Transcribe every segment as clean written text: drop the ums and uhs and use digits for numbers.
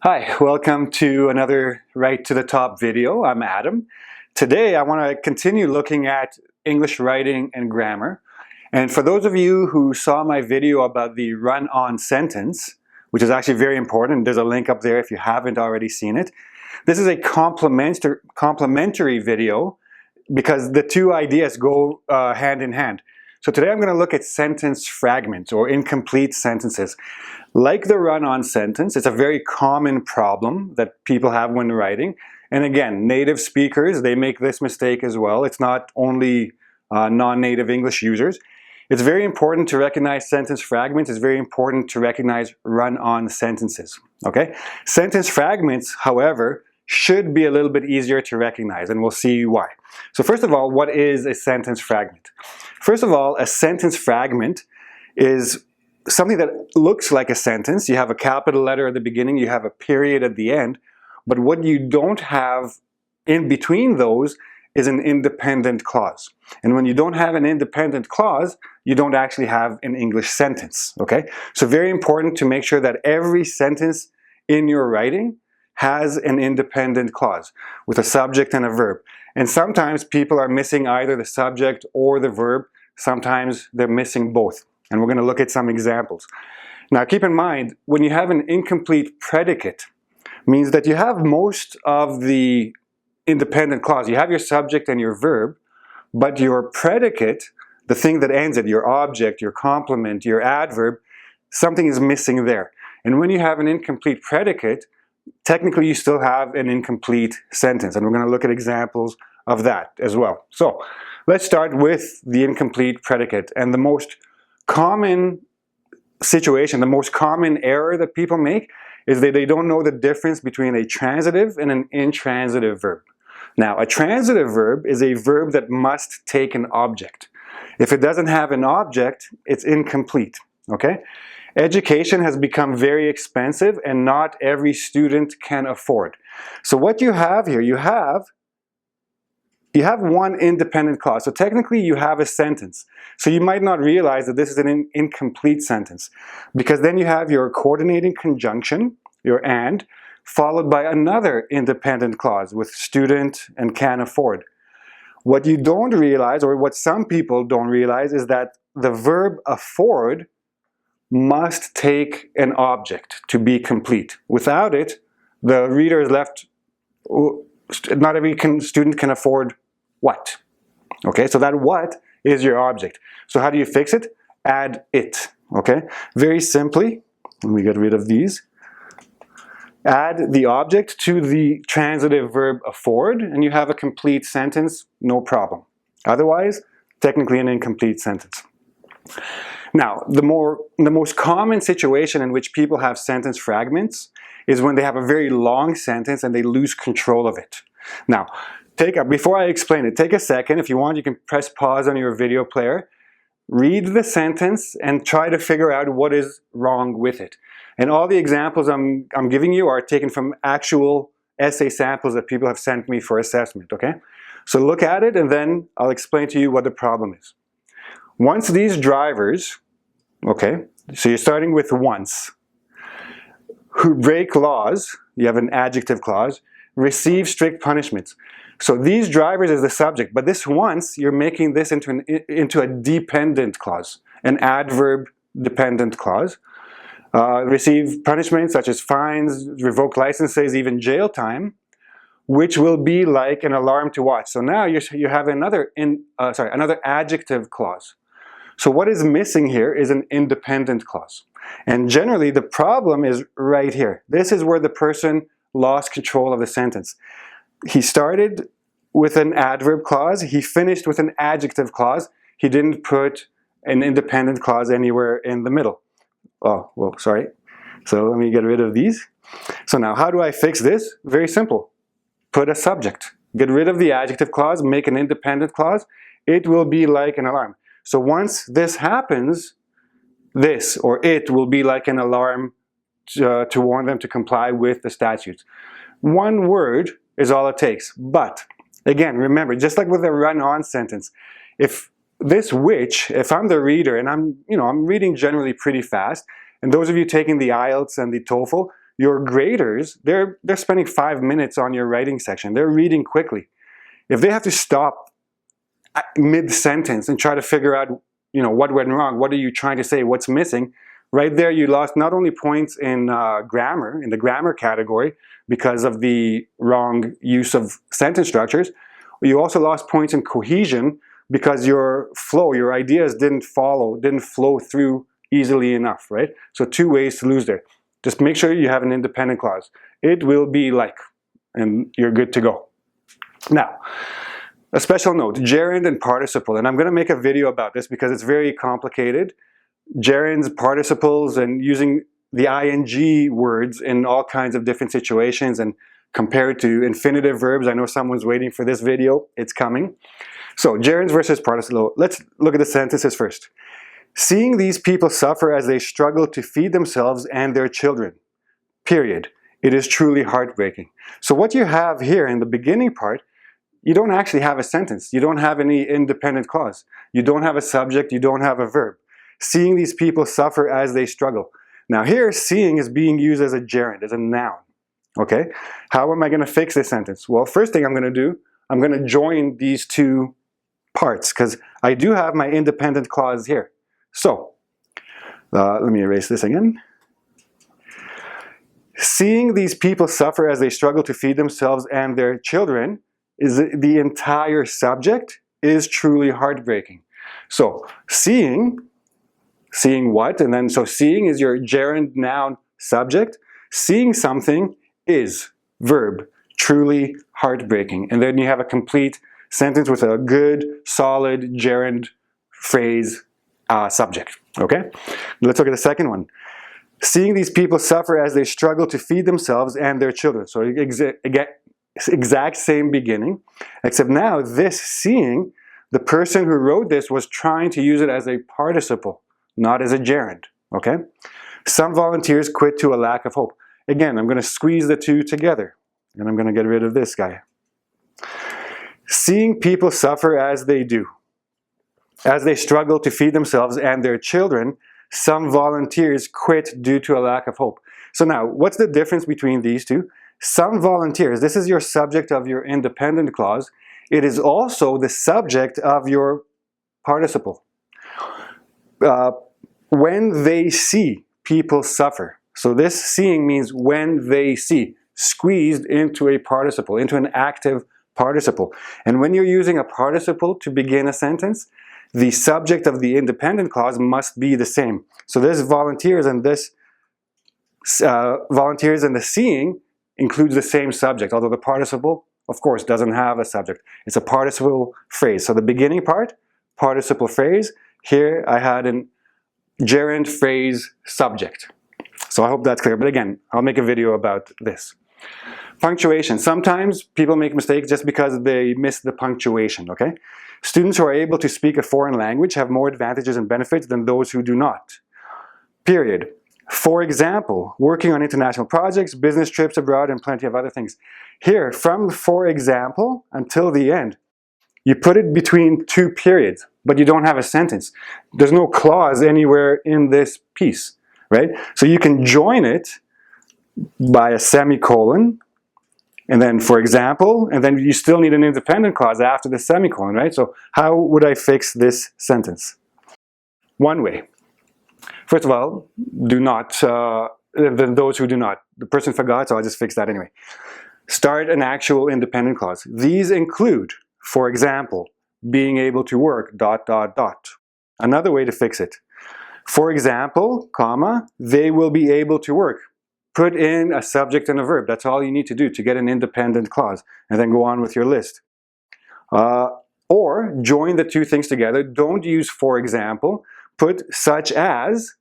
Hi, welcome to another Right to the Top video. I'm Adam. Today I want to continue looking at English writing and grammar. And for those of you who saw my video about the run-on sentence, which is actually very important, there's a link up there if you haven't already seen it. This is a complementary video because the two ideas go hand in hand. So today I'm going to look at sentence fragments or incomplete sentences. Like the run-on sentence, it's a very common problem that people have when writing. And again, native speakers, they make this mistake as well. It's not only non-native English users. It's very important to recognize sentence fragments. It's very important to recognize run-on sentences. Okay? Sentence fragments, however, should be a little bit easier to recognize, and we'll see why. So first of all, what is a sentence fragment? First of all, a sentence fragment is something that looks like a sentence. You have a capital letter at the beginning, you have a period at the end, but what you don't have in between those is an independent clause. And when you don't have an independent clause, you don't actually have an English sentence, okay? So very important to make sure that every sentence in your writing has an independent clause with a subject and a verb. And sometimes people are missing either the subject or the verb. Sometimes they're missing both. And we're going to look at some examples. Now keep in mind, when you have an incomplete predicate, means that you have most of the independent clause. You have your subject and your verb, but your predicate, the thing that ends it, your object, your complement, your adverb, something is missing there. And when you have an incomplete predicate, technically you still have an incomplete sentence. And we're going to look at examples of that as well. So let's start with the incomplete predicate. And the most common situation, the most common error that people make is that they don't know the difference between a transitive and an intransitive verb. Now, a transitive verb is a verb that must take an object. If it doesn't have an object, it's incomplete, okay? Education has become very expensive and not every student can afford. So what you have here, you have one independent clause. So technically you have a sentence. So you might not realize that this is an incomplete sentence because then you have your coordinating conjunction, your and, followed by another independent clause with student and can afford. What you don't realize, or what some people don't realize, is that the verb afford must take an object to be complete. Without it, the reader is left, not every student can afford what? Okay, so that what is your object. So how do you fix it? Add it, okay? Very simply, let me get rid of these. Add the object to the transitive verb afford, and you have a complete sentence, no problem. Otherwise, technically an incomplete sentence. Now, the most common situation in which people have sentence fragments is when they have a very long sentence and they lose control of it. Now, before I explain it, take a second. If you want, you can press pause on your video player, read the sentence, and try to figure out what is wrong with it. And all the examples I'm giving you are taken from actual essay samples that people have sent me for assessment, okay? So look at it, and then I'll explain to you what the problem is. Once these drivers, okay, so you're starting with once, who break laws, you have an adjective clause, receive strict punishments. So these drivers is the subject, but this once, you're making this into a dependent clause, an adverb dependent clause. Receive punishments such as fines, revoked licenses, even jail time, which will be like an alarm to watch. So now you have another adjective clause. So what is missing here is an independent clause. And generally the problem is right here. This is where the person lost control of the sentence. He started with an adverb clause, he finished with an adjective clause, he didn't put an independent clause anywhere in the middle. Oh, well, sorry. So let me get rid of these. So now how do I fix this? Very simple. Put a subject. Get rid of the adjective clause, make an independent clause. It will be like an alarm. So once this happens, this or it will be like an alarm to warn them to comply with the statutes. One word is all it takes. But again, remember, just like with a run-on sentence, if I'm the reader and I'm reading generally pretty fast, and those of you taking the IELTS and the TOEFL, your graders, they're spending 5 minutes on your writing section. They're reading quickly. If they have to stop mid-sentence and try to figure out, what went wrong, what are you trying to say, what's missing, right there you lost not only points in grammar, in the grammar category, because of the wrong use of sentence structures, you also lost points in cohesion because your flow, your ideas didn't flow through easily enough, right? So 2 ways to lose there. Just make sure you have an independent clause. It will be like, and you're good to go. Now, a special note, gerund and participle, and I'm going to make a video about this because it's very complicated. Gerunds, participles, and using the ing words in all kinds of different situations and compared to infinitive verbs. I know someone's waiting for this video. It's coming. So, gerunds versus participle. Let's look at the sentences first. Seeing these people suffer as they struggle to feed themselves and their children. Period. It is truly heartbreaking. So what you have here in the beginning part, you don't actually have a sentence. You don't have any independent clause. You don't have a subject. You don't have a verb. Seeing these people suffer as they struggle. Now here, seeing is being used as a gerund, as a noun. Okay? How am I going to fix this sentence? Well, first thing I'm going to do, I'm going to join these two parts because I do have my independent clause here. So, let me erase this again. Seeing these people suffer as they struggle to feed themselves and their children is the entire subject is truly heartbreaking. So, seeing what? And then, so seeing is your gerund noun subject. Seeing something is verb, truly heartbreaking. And then you have a complete sentence with a good, solid gerund phrase subject. Okay? Let's look at the second one. Seeing these people suffer as they struggle to feed themselves and their children. So exact same beginning, except now this seeing, the person who wrote this was trying to use it as a participle, not as a gerund. Okay? Some volunteers quit to a lack of hope. Again, I'm going to squeeze the two together, and I'm going to get rid of this guy. Seeing people suffer as they do. As they struggle to feed themselves and their children, some volunteers quit due to a lack of hope. So now, what's the difference between these two? Some volunteers, this is your subject of your independent clause. It is also the subject of your participle. When they see people suffer. So this seeing means when they see, squeezed into a participle, into an active participle. And when you're using a participle to begin a sentence, the subject of the independent clause must be the same. So this volunteers and this volunteers and the seeing includes the same subject, although the participle, of course, doesn't have a subject. It's a participle phrase. So the beginning part, participle phrase. Here I had a gerund phrase subject. So I hope that's clear. But again, I'll make a video about this. Punctuation. Sometimes people make mistakes just because they miss the punctuation, okay? Students who are able to speak a foreign language have more advantages and benefits than those who do not. Period. For example, working on international projects, business trips abroad, and plenty of other things. Here, from for example until the end, you put it between two periods, but you don't have a sentence. There's no clause anywhere in this piece, right? So you can join it by a semicolon, and then for example, and then you still need an independent clause after the semicolon, right? So how would I fix this sentence? One way. First of all, do not, those who do not. The person forgot, so I'll just fix that anyway. Start an actual independent clause. These include, for example, being able to work, ... Another way to fix it. For example, comma, they will be able to work. Put in a subject and a verb. That's all you need to do to get an independent clause. And then go on with your list. Or join the two things together. Don't use for example. Put such as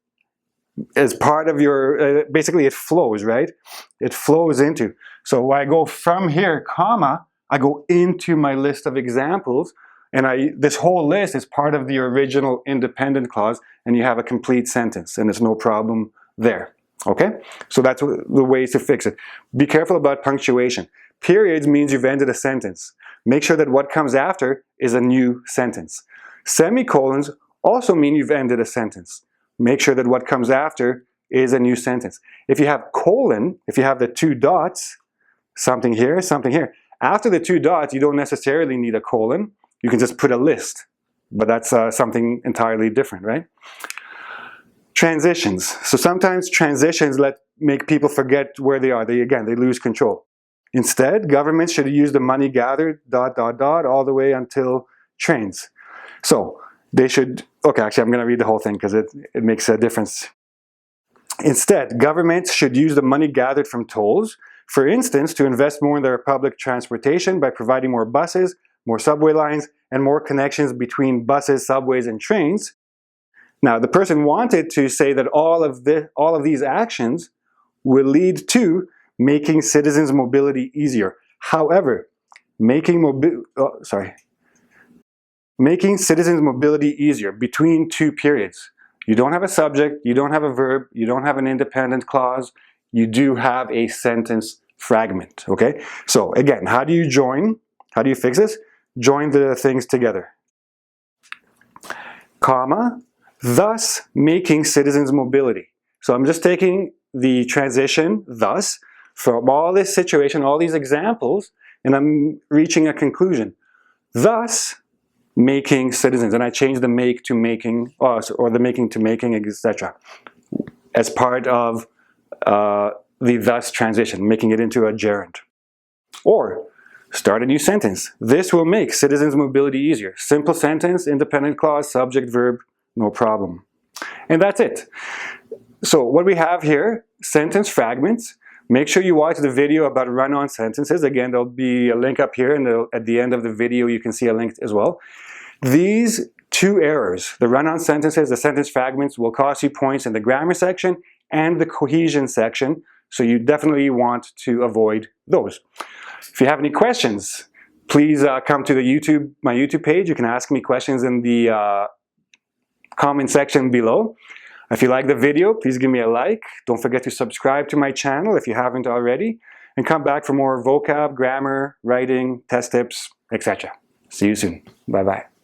part of your, basically it flows, right? It flows into. So I go from here, comma, I go into my list of examples, and this whole list is part of the original independent clause, and you have a complete sentence, and there's no problem there. Okay? So that's the ways to fix it. Be careful about punctuation. Periods means you've ended a sentence. Make sure that what comes after is a new sentence. Semicolons also mean you've ended a sentence. Make sure that what comes after is a new sentence. If you have colon, if you have the 2 dots, something here, after the 2 dots, you don't necessarily need a colon. You can just put a list, but that's something entirely different, right? Transitions. So sometimes transitions make people forget where they are. They lose control. Instead, governments should use the money gathered, ... all the way until trains. So they should, okay, actually I'm going to read the whole thing because it makes a difference. Instead, governments should use the money gathered from tolls, for instance, to invest more in their public transportation by providing more buses, more subway lines, and more connections between buses, subways, and trains. Now, the person wanted to say that all of these actions will lead to making citizens' mobility easier. However, making citizens' mobility easier between 2 periods. You don't have a subject, you don't have a verb, you don't have an independent clause, you do have a sentence fragment, okay? So again, how do you fix this? Join the things together. Comma, thus making citizens' mobility. So I'm just taking the transition, thus, from all this situation, all these examples, and I'm reaching a conclusion. Thus, making citizens, and I change the make to making, or the making to making, etc. as part of the thus transition, making it into a gerund. Or, start a new sentence. This will make citizens' mobility easier. Simple sentence, independent clause, subject, verb, no problem. And that's it. So what we have here, sentence fragments. Make sure you watch the video about run-on sentences. Again, there'll be a link up here, and at the end of the video you can see a link as well. These 2 errors, the run-on sentences, the sentence fragments, will cost you points in the grammar section and the cohesion section, so you definitely want to avoid those. If you have any questions, please come to my YouTube page. You can ask me questions in the comment section below. If you like the video, please give me a like. Don't forget to subscribe to my channel if you haven't already, and come back for more vocab, grammar, writing, test tips, etc. See you soon. Bye-bye.